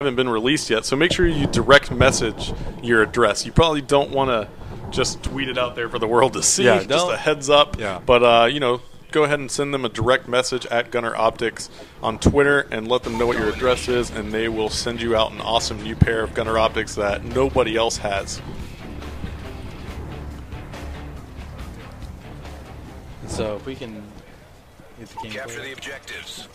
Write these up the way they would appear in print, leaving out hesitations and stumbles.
haven't been released yet, so make sure you direct message your address. You probably don't want to just tweet it out there for the world to see. Yeah, just a heads up. Yeah. But you know, go ahead and send them a direct message at Gunnar Optics on Twitter and let them know what your address is, and they will send you out an awesome new pair of Gunnar Optics that nobody else has. So if we can get the game Capture the objectives.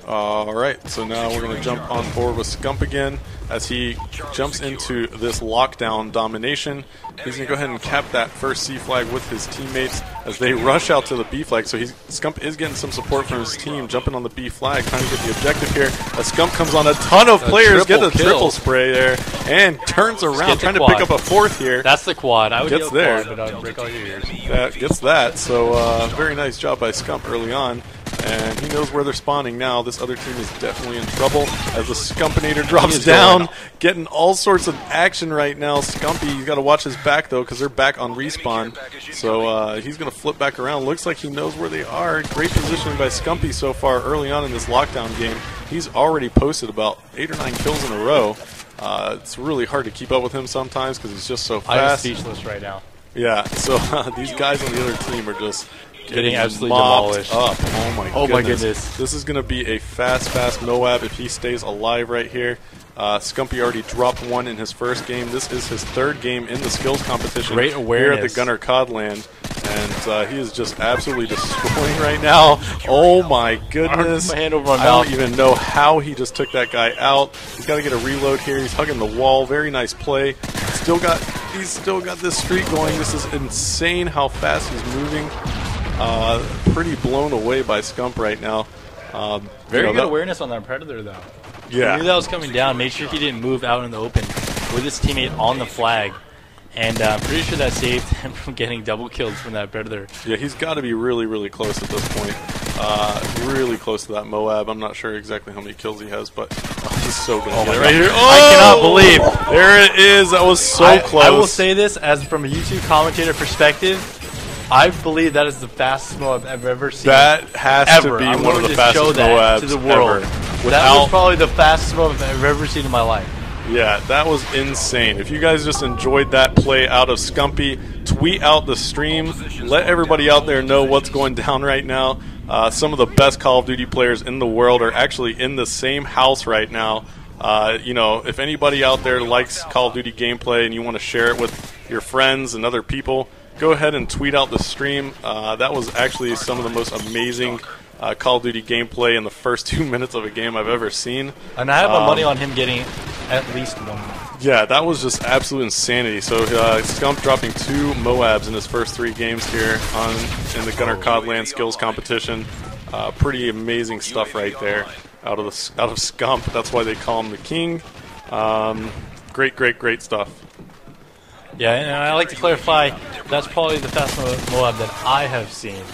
Alright, so now we're going to jump on board with Scump again as he jumps into this lockdown domination. He's going to go ahead and cap that first C flag with his teammates as they rush out to the B flag. So Scump is getting some support from his team, jumping on the B flag, trying to get the objective here. As Scump comes on, a ton of players get a triple spray there and turns around, trying to pick up a fourth here. That's the quad. I would gets go there. quad, but I would break all your ears. That gets that. So very nice job by Scump early on. And he knows where they're spawning now. This other team is definitely in trouble as the Scumpinator drops down, getting all sorts of action right now. Scumpy, he's got to watch his back, though, because they're back on respawn. So he's going to flip back around. Looks like he knows where they are. Great positioning by Scumpy so far early on in this lockdown game. He's already posted about 8 or 9 kills in a row. It's really hard to keep up with him sometimes because he's just so fast. I'm speechless right now. Yeah, so these guys on the other team are just getting absolutely mopped demolished. Up. Oh my goodness. This is going to be a fast Moab if he stays alive right here. Scumpy already dropped one in his first game. This is his third game in the skills competition Great awareness here at the Gunnar Codland. And he is just absolutely destroying right now. Oh my goodness. My hand over my I mouth. don't even know how he just took that guy out. He's got to get a reload here. He's hugging the wall. Very nice play. He's still got this streak going. This is insane how fast he's moving. Pretty blown away by Scump right now. Very good awareness on that Predator, though. Yeah. He knew that was coming down. Made sure he didn't move out in the open with his teammate on the flag. And I'm pretty sure that saved him from getting double kills from that Predator. Yeah, he's got to be really close at this point. Really close to that Moab. I'm not sure exactly how many kills he has, but he's so good. Oh my right here. I cannot believe. There it is. That was so close. I will say this as from a YouTube commentator perspective. I believe that is the fastest Moab I've ever seen. That has to be one of the fastest Moabs to the world. ever. That was probably the fastest Moab I've ever seen in my life. Yeah, that was insane. If you guys just enjoyed that play out of Scumpy, tweet out the stream. Let everybody out there know what's going down right now. Some of the best Call of Duty players in the world are actually in the same house right now. You know, if anybody out there likes Call of Duty gameplay and you want to share it with your friends and other people, go ahead and tweet out the stream. That was actually some of the most amazing Call of Duty gameplay in the first 2 minutes of a game I've ever seen. And I have my money on him getting at least one. Yeah, that was just absolute insanity. So Scump dropping 2 Moabs in his first 3 games here in the Gunnar Codland skills competition. Pretty amazing stuff right there out of Scump. That's why they call him the king. Great stuff. Yeah, and I like to clarify, that's probably the fastest Moab that I have seen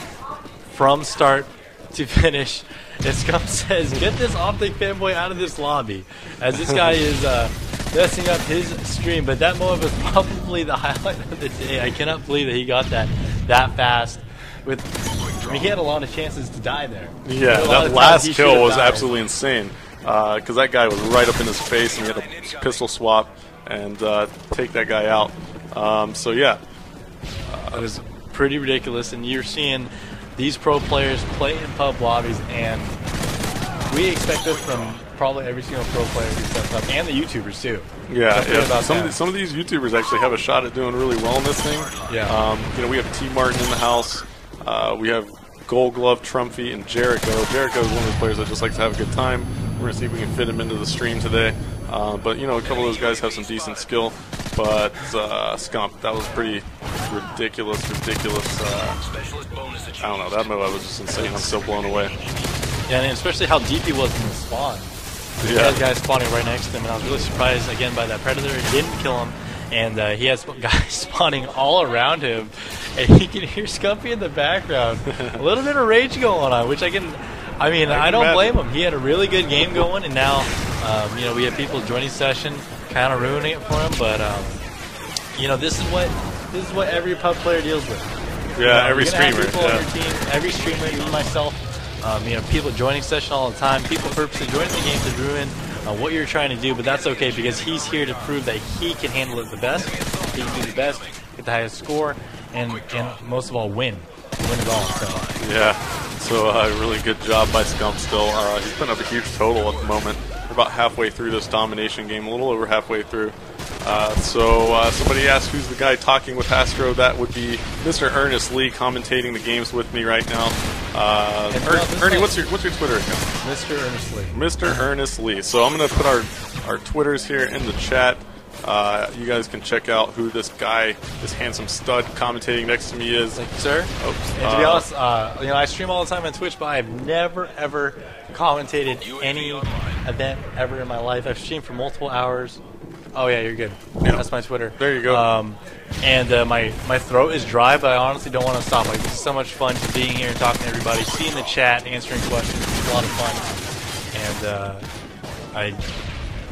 from start to finish. And Scump says, get this Optic fanboy out of this lobby, as this guy is messing up his stream. But that Moab is probably the highlight of the day. I cannot believe that he got that fast. I mean, he had a lot of chances to die there. Yeah, that last kill was absolutely insane, because that guy was right up in his face, and he had a pistol swap and take that guy out. So yeah, it was pretty ridiculous, and you're seeing these pro players play in pub lobbies, and we expect this from probably every single pro player who steps up, and the YouTubers too. Yeah, some of these YouTubers actually have a shot at doing really well in this thing. Yeah. You know, we have T Martin in the house. We have Gold Glove, Trumpy, and Jericho. Jericho is one of the players that just likes to have a good time. We're going to see if we can fit him into the stream today. But, you know, a couple of those guys have some decent skill. But Scump, that was pretty ridiculous. I don't know, that Moab was just insane. I'm so blown away. Yeah, and especially how deep he was in the spawn. He Yeah. had guys spawning right next to him, and I was really surprised, again, by that Predator. He didn't kill him, and he has guys spawning all around him. And you can hear Scumpy in the background. A little bit of rage going on, which I don't blame him. He had a really good game going, and now, you know, we have people joining session, kind of ruining it for him. But you know, this is what every pub player deals with. Yeah, every you're gonna streamer. have people on your team, every streamer, even myself. You know, people joining session all the time. People purposely joining the game to ruin what you're trying to do, but that's okay because he's here to prove that he can handle it the best. He can do the best, get the highest score, and most of all, win it all. So. Yeah, so really good job by Scump still. He's putting up a huge total at the moment. We're about halfway through this domination game, a little over halfway through. So somebody asked who's the guy talking with Astro. That would be Mr. Ernest Lee commentating the games with me right now. Ernie, what's your Twitter account? Mr. Ernest Lee. Mr. Ernest Lee. So I'm going to put our Twitters here in the chat. You guys can check out who this guy, this handsome stud commentating next to me is. Thank you, sir. And to be honest, I stream all the time on Twitch, but I have never ever commentated any event ever in my life. I've streamed for multiple hours. Oh yeah, you're good. Yeah. That's my Twitter. There you go. And my throat is dry, but I honestly don't want to stop. Like, this is so much fun just being here and talking to everybody, seeing the chat, answering questions. It's a lot of fun. And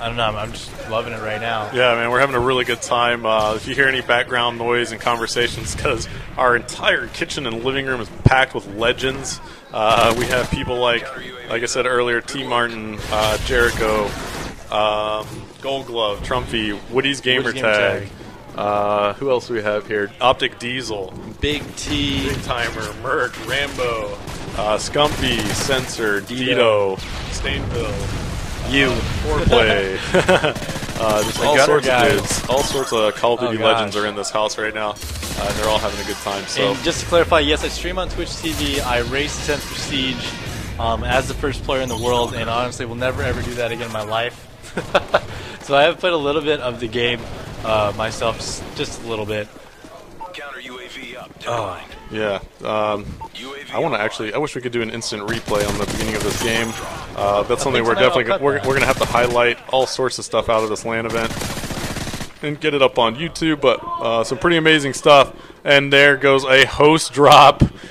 I don't know. I'm just loving it right now. Yeah, man, we're having a really good time. If you hear any background noise and conversations, because our entire kitchen and living room is packed with legends. We have people like I said earlier, T. Martin, Jericho, Gold Glove, Trumpy, Woody's Gamertag. Who else do we have here? Optic Diesel, Big T, Big Timer, Merc, Rambo, Scumpy, Sensor, Dito, Stainville. You. Foreplay. Just all sorts of Call of Duty legends are in this house right now. They're all having a good time. So. And just to clarify, yes, I stream on Twitch TV. I race 10th Prestige as the first player in the world, and honestly will never ever do that again in my life. So I have played a little bit of the game myself, just a little bit. Counter UAV up. Yeah. I wish we could do an instant replay on the beginning of this game. That's something we're definitely we're going to have to highlight all sorts of stuff out of this LAN event and get it up on YouTube. But some pretty amazing stuff. And there goes a host drop.